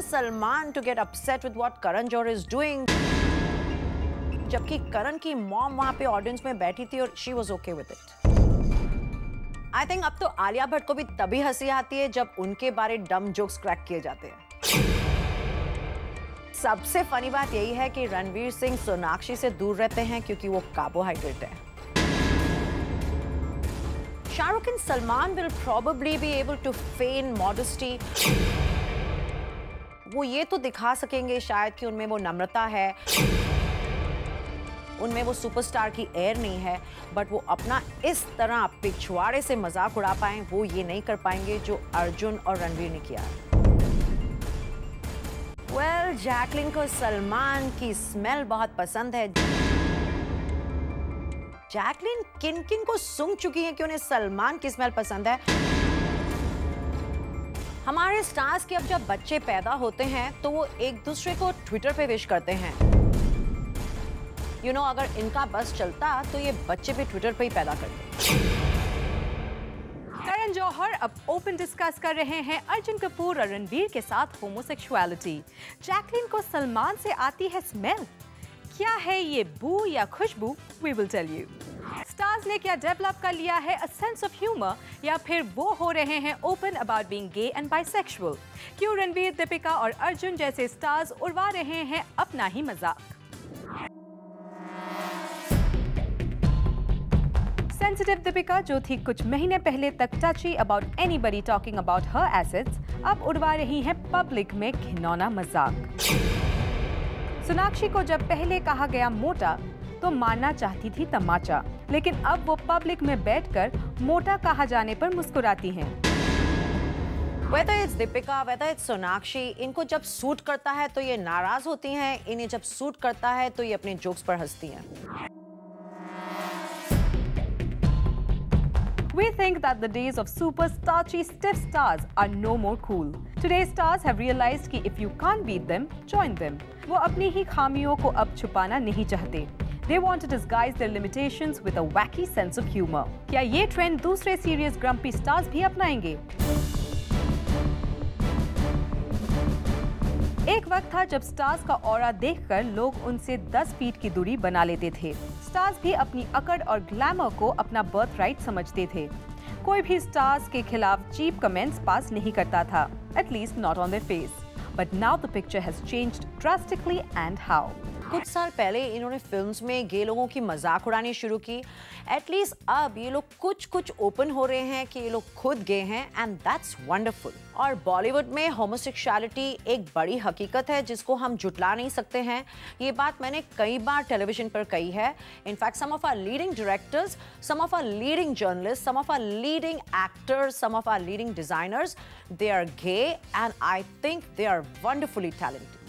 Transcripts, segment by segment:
Salman to get upset with what Karan Johar is doing. जबकि करण की mom वहां पे ऑडियंस में बैठी थी और she was okay with it. I think अब तो आलिया भट्ट को भी तभी हंसी आती है जब उनके बारे डम जोक्स क्रैक किए जाते हैं. सबसे फनी बात यही है कि रणवीर सिंह सोनाक्षी से दूर रहते हैं क्योंकि वो कार्बोहाइड्रेट है. Shahrukh and Salman will probably be able to feign modesty. वो ये तो दिखा सकेंगे शायद कि उनमें वो नम्रता है, उनमें वो सुपरस्टार की एयर नहीं है, बट वो अपना इस तरह पिछवाड़े से मजाक उड़ा पाएं, वो ये नहीं कर पाएंगे जो अर्जुन और रणवीर ने किया. वेल, जैकलिन को सलमान की स्मेल बहुत पसंद है. जैकलिन किन किन को सूंघ चुकी है कि उन्हें सलमान की स्मेल पसंद है. हमारे स्टार्स के अब जब बच्चे पैदा होते हैं तो वो एक दूसरे को ट्विटर पे विश करते हैं. अगर इनका बस चलता तो ये बच्चे भी ट्विटर पे ही पैदा करते. करण जौहर अब ओपन डिस्कस कर रहे हैं अर्जुन कपूर और रणवीर के साथ होमोसेक्सुअलिटी. जैकलिन को सलमान से आती है स्मेल. क्या है ये बू या खुशबू? We will tell you. Stars ने क्या डेवलप कर लिया है अ सेंस ऑफ ह्यूमर, या फिर वो हो रहे हैं open about being gay and bisexual? क्यों रणवीर, दीपिका और अर्जुन जैसे स्टार्स उड़वा रहे हैं अपना ही मजाक? सेंसिटिव दीपिका, जो थी कुछ महीने पहले तक टची about anybody talking about her assets, अब उड़वा रही हैं पब्लिक में घिनौना मजाक. सोनाक्षी को जब पहले कहा गया मोटा तो मारना चाहती थी तमाचा, लेकिन अब वो पब्लिक में बैठकर मोटा कहा जाने पर मुस्कुराती हैं. Whether it's Deepika, whether it's Sonakshi, इनको जब सूट करता है तो ये नाराज होती हैं, इन्हें जब सूट करता है तो ये अपने जोक्स पर हंसती हैं. We think that the days of super starchy stiff stars are no more cool. Today's stars have realized कि if you can't beat them, join them. वो अपनी ही खामियों को अब छुपाना नहीं चाहते. They want to disguise their limitations with a wacky sense of humor. क्या ये ट्रेंड दूसरे serious grumpy stars भी अपनाएंगे? एक वक्त था जब स्टार्स का ऑरा देखकर लोग उनसे 10 फीट की दूरी बना लेते थे. स्टार्स भी अपनी अकड़ और ग्लैमर को अपना बर्थ राइट समझते थे. कोई भी स्टार्स के खिलाफ चीप कमेंट्स पास नहीं करता था, at least not on their face. But now the picture has changed drastically. And how? कुछ साल पहले इन्होंने फिल्म्स में गे लोगों की मजाक उड़ानी शुरू की. एटलीस्ट अब ये लोग कुछ ओपन हो रहे हैं कि ये लोग खुद गे हैं, एंड दैट्स वंडरफुल. और बॉलीवुड में होमोसेक्सुअलिटी एक बड़ी हकीकत है जिसको हम जुटला नहीं सकते हैं. ये बात मैंने कई बार टेलीविजन पर कही है. In fact some of our leading directors, some of our leading journalist, some of our leading actors, some of our leading designers, they are gay and I think they are wonderfully talented.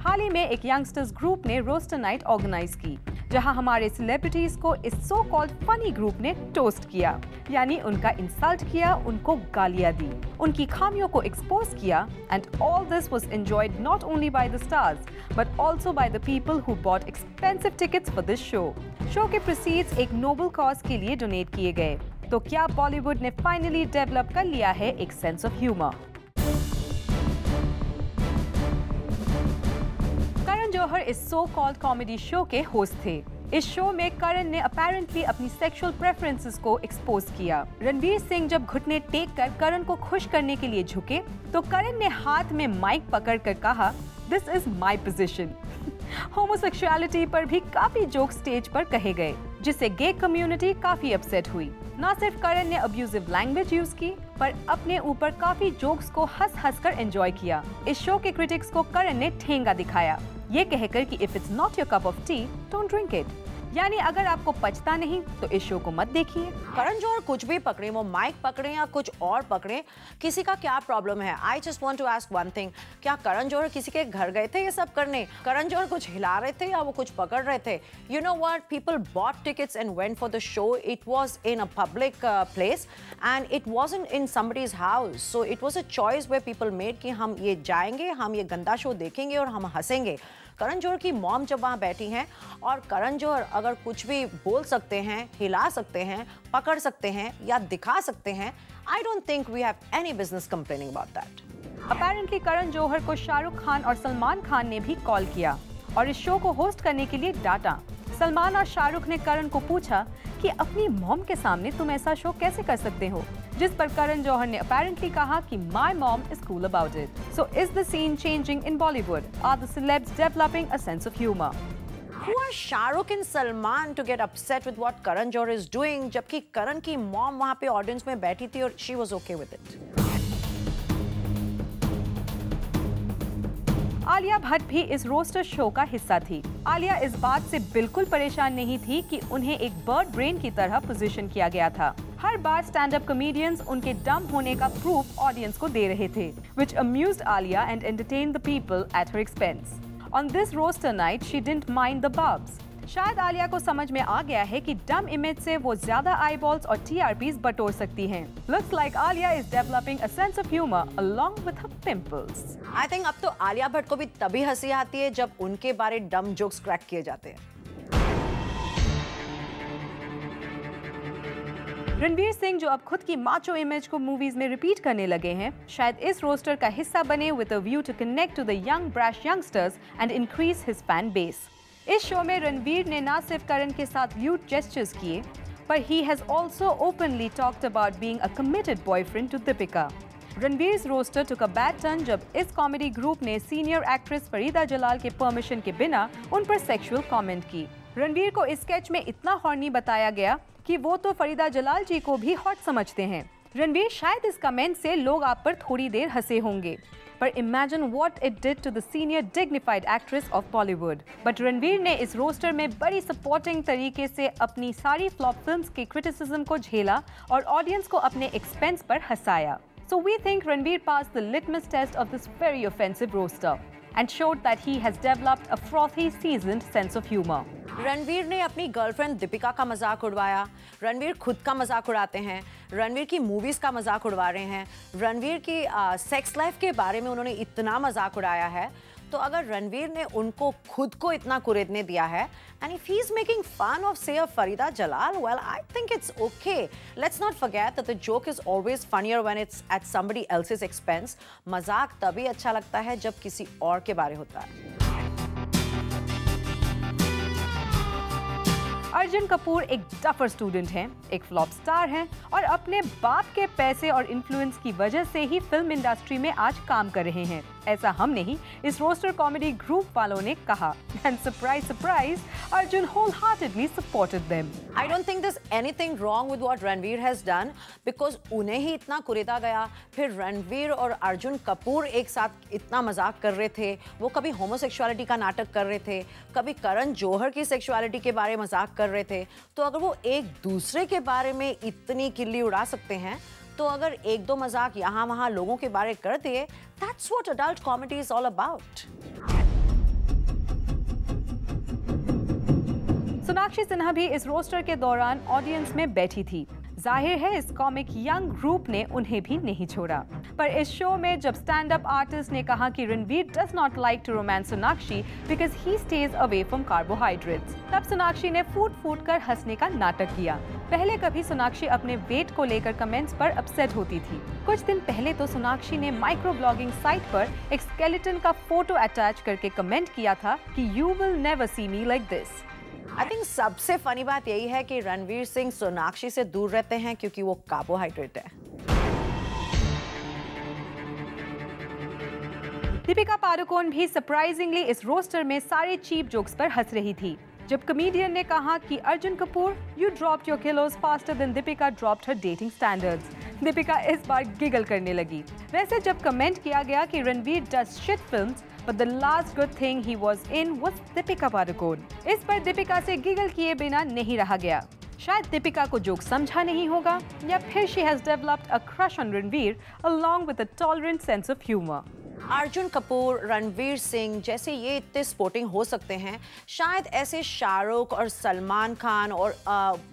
हाल ही में एक youngsters group ने roaster night organise की, जहां हमारे celebrities को इस सो कॉल्ड फनी ग्रुप ने टोस्ट किया. यानी उनका इंसल्ट किया, उनको गालियां दी, उनकी खामियों को एक्सपोज किया. And all this was enjoyed not only by the stars but also by the people who bought expensive tickets for this show. Show के प्रोसीड्स एक नोबल कॉज के लिए डोनेट किए गए. तो क्या बॉलीवुड ने फाइनली डेवलप कर लिया है एक sense of humour? Karan Johar इस सो कॉल्ड कॉमेडी शो के होस्ट थे. इस शो में करण ने अपेरेंटली अपनी सेक्सुअल प्रेफरेंसेस को एक्सपोज किया. रणवीर सिंह जब घुटने टेक कर करण को खुश करने के लिए झुके तो करण ने हाथ में माइक पकड़कर कहा, this is my position. Homosexuality पर भी काफी जोक स्टेज पर कहे गए, जिससे गे कम्युनिटी काफी अपसेट हुई. न सिर्फ करण ने अब्यूजिव लैंग्वेज यूज की, पर अपने ऊपर काफी जोक्स को हंस कर एंजॉय किया. इस शो के क्रिटिक्स को करण ने ठेंगा दिखाया, ये कहकर कि if it's not your cup of T, don't drink it. यानी अगर आपको पचता नहीं तो इस शो को मत देखिए. करण जौहर कुछ भी पकड़े, वो माइक पकड़े या कुछ और पकड़े, किसी का क्या प्रॉब्लम है? I just want to ask one thing, क्या करण जौहर किसी के घर गए थे ये सब करने? करण जौहर कुछ हिला रहे थे या वो कुछ पकड़ रहे थे? You know what, people bought tickets and went for the show. It was in a public place and it wasn't in somebody's house. So it was a choice where people made कि हम ये जाएंगे, हम ये गंदा show देखेंगे और हम हंसेंगे. करण जौहर की मॉम जब वहाँ बैठी हैं और करण जौहर अगर कुछ भी बोल सकते हैं, हिला सकते हैं, पकड़ सकते हैं या दिखा सकते हैं, I don't think we have any business complaining about that. Apparently Karan Johar को शाहरुख खान और सलमान खान ने भी कॉल किया और इस शो को होस्ट करने के लिए डांटा। सलमान और शाहरुख ने करण को पूछा कि अपनी मॉम के सामने तुम ऐसा शो कैसे कर सकते हो, जिस पर करण जौहर ने apparently कहा कि my mom is cool about it. So is the scene changing in Bollywood? Are the celebs developing a sense of humor? Who are Shahrukh and Salman to get upset with what Karan Johar is doing? जबकि करण की mom वहाँ पे audience में बैठी थी और she was okay with it. Alia Bhatt भी इस रोस्टर शो का हिस्सा थी। आलिया इस बात से बिल्कुल परेशान नहीं थी कि उन्हें एक बर्ड ब्रेन की तरह पोजीशन किया गया था। हर बार स्टैंड अप कॉमेडियंस उनके डम होने का प्रूफ ऑडियंस को दे रहे थे, which amused Alia and entertained the people at her expense. On this roaster night, she didn't mind the barbs. शायद आलिया को समझ में आ गया है कि डम इमेज से वो ज्यादा आईबॉल्स और टीआरपीज बटोर सकती हैं। Looks like Alia is developing a sense of humor along with her pimples. I think अब तो आलिया भट्ट को भी तभी हंसी आती है जब उनके बारे डम जोक्स क्रैक किए जाते हैं। रणवीर सिंह जो अब खुद की माचो इमेज को मूवीज में रिपीट करने लगे हैं, शायद इस रोस्टर का हिस्सा बने with a view to connect to the young brash youngsters and increase his fan base. इस शो में रणवीर ने न सिर्फ करण के साथ ल्यूट जेस्चर्स किए, पर he has also openly talked about being a committed boyfriend to Deepika. Ranveer's roaster took a bad turn जब इस कॉमेडी ग्रुप ने सीनियर एक्ट्रेस फरीदा जलाल के परमिशन के बिना उन पर सेक्सुअल कमेंट की। रणवीर को इस स्केच में इतना हॉर्नी बताया गया कि वो तो फरीदा जलाल जी को भी हॉट समझते हैं। रणवीर शायद इस कमेंट से लोग आप पर थोड़ी देर हंसे होंगे, पर imagine what it did to the senior dignified actress of Bollywood. But Ranveer ने इस रोस्टर में बड़ी सपोर्टिंग तरीके से अपनी सारी फ्लॉप फिल्म्स के क्रिटिसिज्म को झेला और ऑडियंस को अपने एक्सपेंस पर हंसाया। So we think Ranveer passed the litmus test of this very offensive roaster and showed that he has developed a frothy, seasoned sense of humor. Ranveer ने अपनी गर्लफ्रेंड दीपिका का मजाक उड़वाया, रणवीर खुद का मजाक उड़ाते हैं, रणवीर की मूवीज का मजाक उड़वा रहे हैं, रणवीर की सेक्स लाइफ के बारे में उन्होंने इतना मजाक उड़ाया है। तो अगर रणवीर ने उनको खुद को इतना कुरेदने दिया है and if he's making fun of say a Farida Jalal, well, I think it's okay. Let's not forget that the joke is always funnier when it's at somebody else's expense. मजाक तभी अच्छा लगता है जब किसी और के बारे होता है। अर्जुन कपूर एक डफर स्टूडेंट हैं, एक फ्लॉप स्टार हैं और अपने बाप के पैसे और इन्फ्लुएंस की वजह से ही फिल्म इंडस्ट्री में आज काम कर रहे हैं। ऐसा हम नहीं, इस रोस्टर कॉमेडी ग्रुप वालों ने कहा। And surprise, surprise, Arjun wholeheartedly supported them. I don't think there's anything wrong with what Ranveer has done because उन्हें ही इतना कुरेदा गया, फिर रणवीर और अर्जुन कपूर एक साथ इतना मजाक कर रहे थे, वो कभी होमोसेक्सुअलिटी का नाटक कर रहे थे, कभी करण जौहर की सेक्सुअलिटी के बारे में मजाक कर रहे थे। तो अगर वो एक दूसरे के बारे में इतनी किल्ली उड़ा सकते हैं, तो अगर एक दो मजाक यहाँ वहाँ लोगों के बारे कर दिए, that's what adult comedy is all about. Sonakshi Sinha भी इस रोस्टर के दौरान ऑडियंस में बैठी थी। जाहिर है इस कॉमिक यंग ग्रुप ने उन्हें भी नहीं छोड़ा। पर इस शो में जब स्टैंड अप आर्टिस्ट ने कहा कि Ranveer does not like to romance Sonakshi because he stays away from carbohydrates, तब सोनाक्षी ने फूट कर हंसने का नाटक किया। पहले कभी सोनाक्षी अपने वेट को लेकर कमेंट्स पर अपसेट होती थी। कुछ दिन पहले तो सोनाक्षी ने माइक्रो ब्लॉगिंग साइट पर एक स्केलेटन का फोटो अटैच करके कमेंट किया था कि you will never see me like this. I think सबसे फनी बात यही है कि रणवीर सिंह सोनाक्षी से दूर रहते हैं क्योंकि वो कार्बोहाइड्रेट है। दीपिका पादुकोण भी सरप्राइजिंगली इस रोस्टर में सारे चीप जोक्स पर हंस रही थी। जब कमेडियन ने कहा कि Arjun Kapoor you dropped your kilos faster than Deepika dropped her dating standards, Deepika इस बार गिगल करने लगी। वैसे जब कमेंट किया गया कि Ranveer does shit films but the last good thing he was in was Deepika Padukone, इस पर दीपिका से गिगल किए बिना नहीं रहा गया। शायद दीपिका को जोक समझा नहीं होगा या फिर she has developed a crush on Ranveer along with a tolerant sense of humor. Arjun Kapoor, Ranveer Singh जैसे ये इतने स्पोर्टिंग हो सकते हैं, शायद ऐसे शाहरुख और सलमान खान और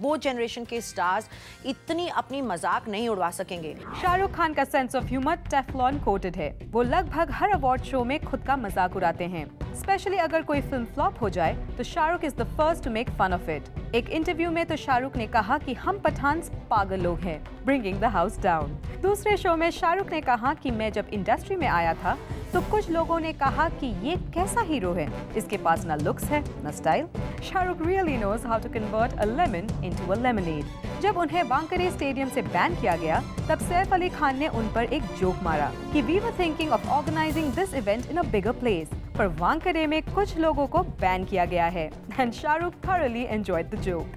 वो जनरेशन के स्टार्स इतनी अपनी मजाक नहीं उड़वा सकेंगे। शाहरुख खान का sense of humour Teflon coated है। वो लगभग हर अवार्ड शो में खुद का मजाक उड़ाते हैं। स्पेशली अगर कोई फिल्म फ्लॉप हो जाए तो Shahrukh is the first to make fun of it. एक इंटरव्यू में तो शाहरुख ने कहा कि हम पठान पागल लोग हैं, ब्रिंगिंग द हाउस डाउन। दूसरे शो में शाहरुख ने कहा कि मैं जब इंडस्ट्री में आया था तो कुछ लोगों ने कहा कि ये कैसा हीरो है, इसके पास ना लुक्स है ना style. Shahrukh really knows how to convert a lemon into a lemonade. जब उन्हें वांकड़े स्टेडियम से बैन किया गया तब सैफ अली खान ने उन पर एक जोक मारा कि we were thinking of organising this event in a bigger place, पर वांकड़े में कुछ लोगों को बैन किया गया है। And Shahrukh thoroughly enjoyed the joke.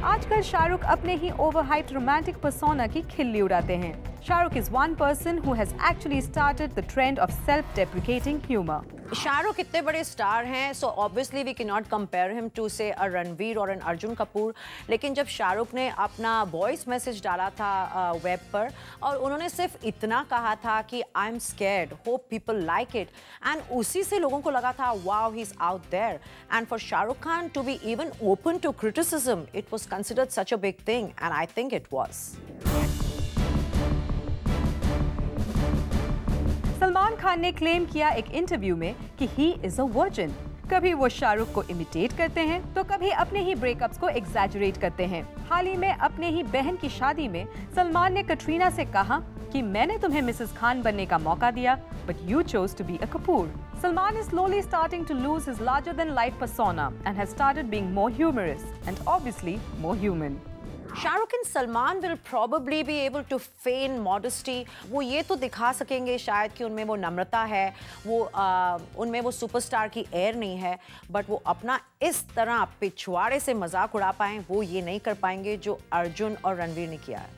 आजकल शाहरुख अपने ही ओवरहाइप्ड रोमांटिक पर्सोना की खिल्ली उड़ाते हैं। Shahrukh is one person who has actually started the trend of self-deprecating humor. Shahrukh इतने बड़े स्टार हैं, so obviously we cannot compare him to say a Ranveer और an अर्जुन कपूर। लेकिन जब शाहरुख ने अपना वॉइस मैसेज डाला था वेब पर और उन्होंने सिर्फ इतना कहा था कि I am scared, hope people like it, and उसी से लोगों को लगा था wow he is out there. And for Shahrukh Khan to be even open to criticism, it was considered such a big thing, and I think it was. Salman Khan ने claim किया एक interview में कि ही इज अ वर्जिन। कभी वो शाहरुख को imitate करते हैं तो कभी अपने ही ब्रेकअप्स को एग्जैजरेट करते हैं। हाल ही में अपने ही बहन की शादी में सलमान ने कटरीना से कहा कि मैंने तुम्हें मिसेस खान बनने का मौका दिया, but you chose to be a Kapoor. Salman is slowly starting to lose his larger-than-life persona and has started being more humorous and obviously more human. Shahrukh and Salman will probably be able to feign modesty. वो ये तो दिखा सकेंगे शायद कि उनमें वो नम्रता है, वो उनमें वो सुपरस्टार की एयर नहीं है, बट वो अपना इस तरह पिछवाड़े से मजाक उड़ा पाएं वो ये नहीं कर पाएंगे जो अर्जुन और रणवीर ने किया है।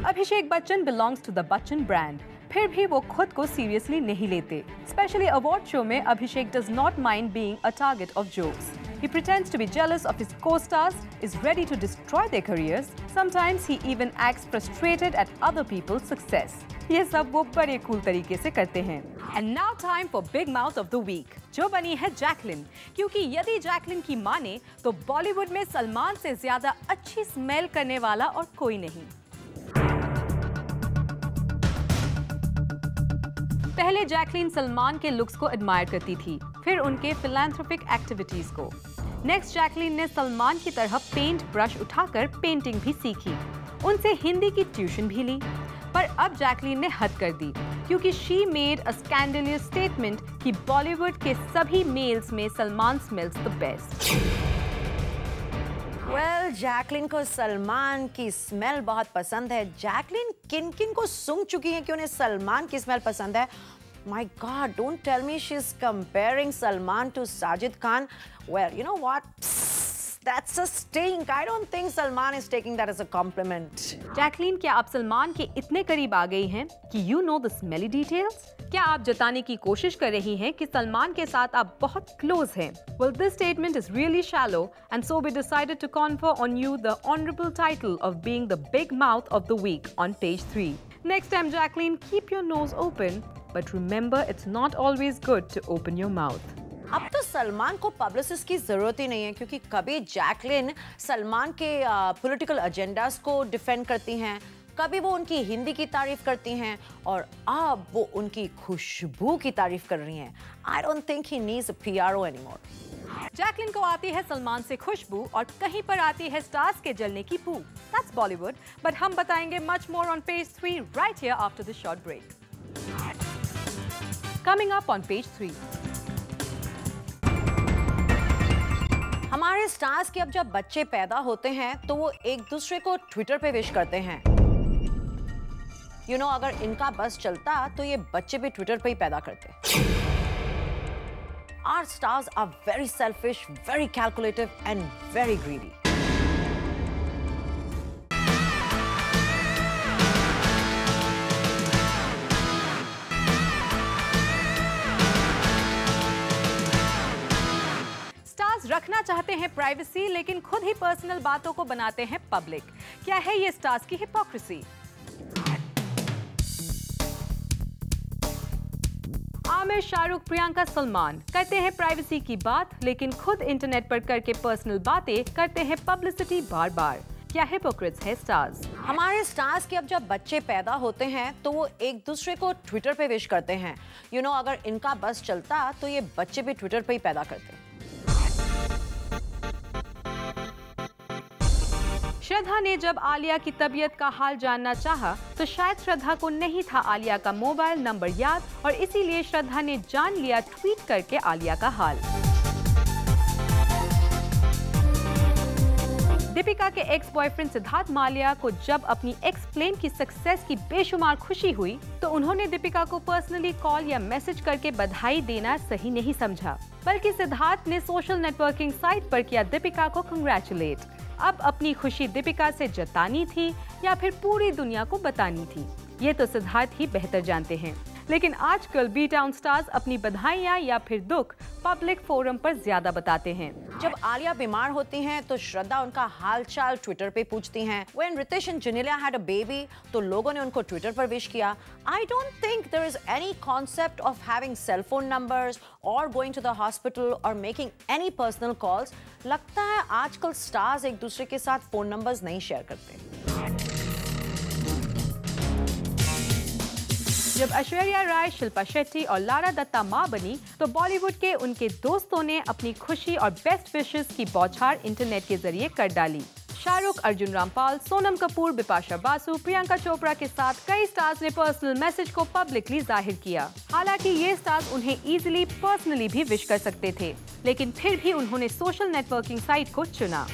Abhishek Bachchan belongs to the Bachchan brand, फिर भी वो खुद को सीरियसली नहीं लेते। स्पेशली अवार्ड शो में अभिषेक does not mind being a target of jokes. He pretends to be jealous of his co-stars, is ready to destroy their careers. Sometimes he even acts frustrated at other people's success. ये सब वो बड़े cool तरीके से करते हैं। And now time for Big Mouth of the Week, जो बनी है जैकलिन, क्योंकि यदि जैकलिन की माने तो बॉलीवुड में सलमान से ज्यादा अच्छी स्मेल करने वाला और कोई नहीं। पहले जैकलिन सलमान के लुक्स को एडमायर करती थी, फिर उनके फिलैंथ्रोपिक एक्टिविटीज को। नेक्स्ट जैकलिन ने सलमान की तरह पेंट ब्रश उठाकर पेंटिंग भी सीखी, उनसे हिंदी की ट्यूशन भी ली। पर अब जैकलिन ने हद कर दी, क्योंकि शी मेड अ स्कैंडलियस स्टेटमेंट कि बॉलीवुड के सभी मेल्स में Salman smells the best. Well, Jacqueline को सलमान की स्मेल बहुत पसंद है। जैकलिन किन किन को सूंघ चुकी है कि उन्हें सलमान की स्मेल पसंद है। My God, don't tell me she's comparing Salman to Sajid Khan. Well, you know what? That's a stink. I don't think Salman is taking that as a compliment. Jacqueline, क्या आप सलमान के इतने करीब आ गई हैं कि you know the smelly details? क्या आप जताने की कोशिश कर रही हैं कि सलमान के साथ आप बहुत क्लोज हैं? Well, this statement is really shallow, and so we decided to confer on you the honorable title of being the big mouth of the week on page 3. Next time, Jacqueline, keep your nose open, but remember it's not always good to open your mouth. अब तो सलमान को publicist की जरूरत ही नहीं है, क्योंकि कभी Jacqueline Salman के पॉलिटिकल एजेंडास को डिफेंड करती हैं, कभी वो उनकी हिंदी की तारीफ करती हैं, और अब वो उनकी खुशबू की तारीफ कर रही हैं। I don't think he needs a PRO anymore. Jacqueline को आती है सलमान से खुशबू और कहीं पर आती है स्टार्स के जलने की बू। That's Bollywood, but हम बताएंगे much more on page 3 right here after this short break. Coming up on page 3. हमारे स्टार्स के अब जब बच्चे पैदा होते हैं तो वो एक दूसरे को ट्विटर पे विश करते हैं। अगर इनका बस चलता तो ये बच्चे भी ट्विटर पे ही पैदा करते। Our stars are very selfish, very calculative and very greedy. रखना चाहते हैं प्राइवेसी, लेकिन खुद ही पर्सनल बातों को बनाते हैं पब्लिक। क्या है ये स्टार्स की हिपोक्रेसी? आमिर, शाहरुख, प्रियंका, सलमान करते हैं प्राइवेसी की बात, लेकिन खुद इंटरनेट पर करके पर्सनल बातें करते हैं पब्लिसिटी बार बार। क्या हिपोक्रेट्स है स्टार्स? हमारे स्टार्स के अब जब बच्चे पैदा होते हैं तो वो एक दूसरे को ट्विटर पे विश करते हैं। अगर इनका बस चलता तो ये बच्चे भी ट्विटर पे ही पैदा करते। श्रद्धा ने जब आलिया की तबीयत का हाल जानना चाहा तो शायद श्रद्धा को नहीं था आलिया का मोबाइल नंबर याद और इसीलिए श्रद्धा ने जान लिया ट्वीट करके आलिया का हाल। दीपिका के एक्स बॉयफ्रेंड सिद्धार्थ मालिया को जब अपनी एक्स प्लेन की सक्सेस की बेशुमार खुशी हुई तो उन्होंने दीपिका को पर्सनली कॉल या मैसेज करके बधाई देना सही नहीं समझा, बल्कि सिद्धार्थ ने सोशल नेटवर्किंग साइट पर किया दीपिका को कंग्रेचुलेट। अब अपनी खुशी दीपिका से जतानी थी या फिर पूरी दुनिया को बतानी थी, ये तो सिद्धार्थ ही बेहतर जानते हैं। लेकिन आजकल बी टाउन स्टार्स अपनी बधाइयाँ या फिर दुख पब्लिक फोरम पर ज्यादा बताते हैं। जब आलिया बीमार होती हैं तो श्रद्धा उनका हालचाल ट्विटर पे पूछती हैं। When Ritesh and Janelia had a baby, तो लोगों ने उनको ट्विटर पर विश किया। I don't think there is any concept of having cell phone numbers or going to the hospital or making any personal calls. लगता है आजकल stars एक दूसरे के साथ फोन नंबर्स नहीं शेयर करते। जब ऐश्वर्या राय, शिल्पा शेट्टी और लारा दत्ता मां बनी तो बॉलीवुड के उनके दोस्तों ने अपनी खुशी और बेस्ट विशेस की बौछार इंटरनेट के जरिए कर डाली। शाहरुख, अर्जुन रामपाल, सोनम कपूर, बिपाशा बासु, प्रियंका चोपड़ा के साथ कई स्टार्स ने पर्सनल मैसेज को पब्लिकली जाहिर किया। हालांकि ये स्टार्स उन्हें इजीली पर्सनली भी विश कर सकते थे, लेकिन फिर भी उन्होंने सोशल नेटवर्किंग साइट को चुना।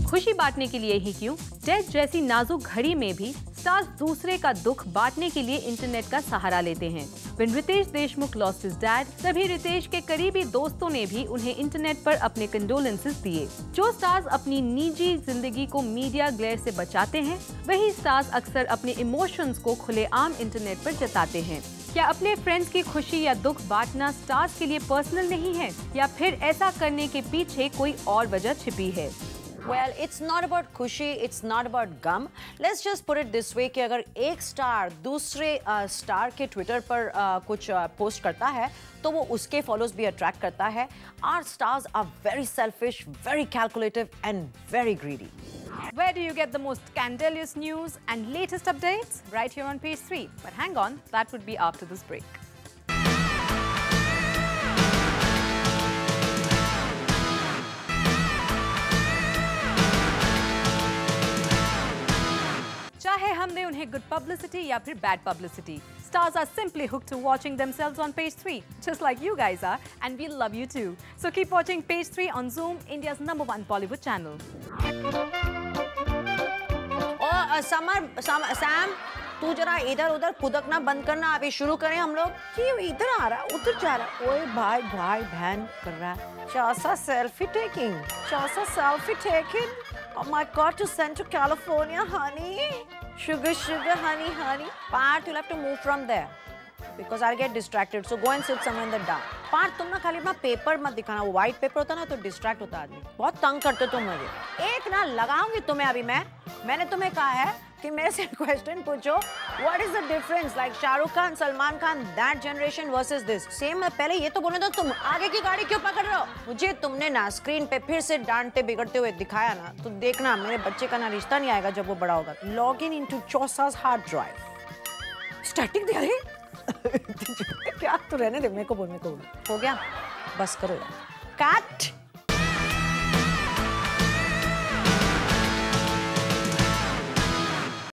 खुशी बांटने के लिए ही क्यों, डेथ जैसी नाजुक घड़ी में भी स्टार्स दूसरे का दुख बांटने के लिए इंटरनेट का सहारा लेते हैं। When Ritesh Deshmukh lost his dad, तभी रितेश के करीबी दोस्तों ने भी उन्हें इंटरनेट पर अपने कंडोलेंसेस दिए। जो स्टार्स अपनी निजी जिंदगी को मीडिया ग्लेयर से बचाते हैं, वही स्टार्स अक्सर अपने इमोशंस को खुलेआम इंटरनेट पर जताते हैं। क्या अपने फ्रेंड्स की खुशी या दुख बांटना स्टार्स के लिए पर्सनल नहीं है, या फिर ऐसा करने के पीछे कोई और वजह छिपी है? Well, it's not about खुशी, it's not about gum. Let's just put it this way कि अगर एक स्टार दूसरे स्टार के ट्विटर पर कुछ पोस्ट करता है तो वो उसके फॉलोअर्स भी अट्रैक्ट करता है। Our stars are very selfish, very calculative and very greedy. Where do you get the most scandalous news and latest updates? Right here on Page 3. But hang on, that would be after this break. चाहे हमने उन्हें good publicity या फिर bad publicity, stars are simply hooked to watching themselves on Page 3, just like you guys are, and we love you too. So keep watching Page 3 on Zoom, India's #1 Bollywood channel. Sam, तू जरा इधर उधर कुदकना बंद करना। अभी शुरू करें हम लोग। क्यों इधर आ रहा, उधर जा रहा? ओए भाई बहन कर रहा है। Chausa selfie taking, Oh my God, to send to California, honey. Sugar, honey. Parth, you'll have to move from there because I'll get distracted. So go and sit somewhere in the dark. Parth, तुम ना खाली अपना paper मत दिखाना। वो white paper होता ना तो डिस्ट्रैक्ट होता आदमी। बहुत तंग करते तुम मुझे। एक ना लगाऊंगी तुम्हें अभी मैंने तुम्हें कहा है कि मेरे से क्वेश्चन पूछो। What is the difference? Like Shahrukh Khan, Salman Khan, that generation versus this. Same है। पहले ये तो बोलने दो, तुम आगे की गाड़ी क्यों पकड़ रहे हो? मुझे तुमने ना स्क्रीन पे फिर से डांटते बिगड़ते हुए दिखाया ना, तो देखना मेरे बच्चे का ना रिश्ता नहीं आएगा जब वो बड़ा होगा। Log in into Chausa's hard drive. Static दे रही क्या? तो रहने दे, मेरे को बोल। हो गया, बस करो यार। कट।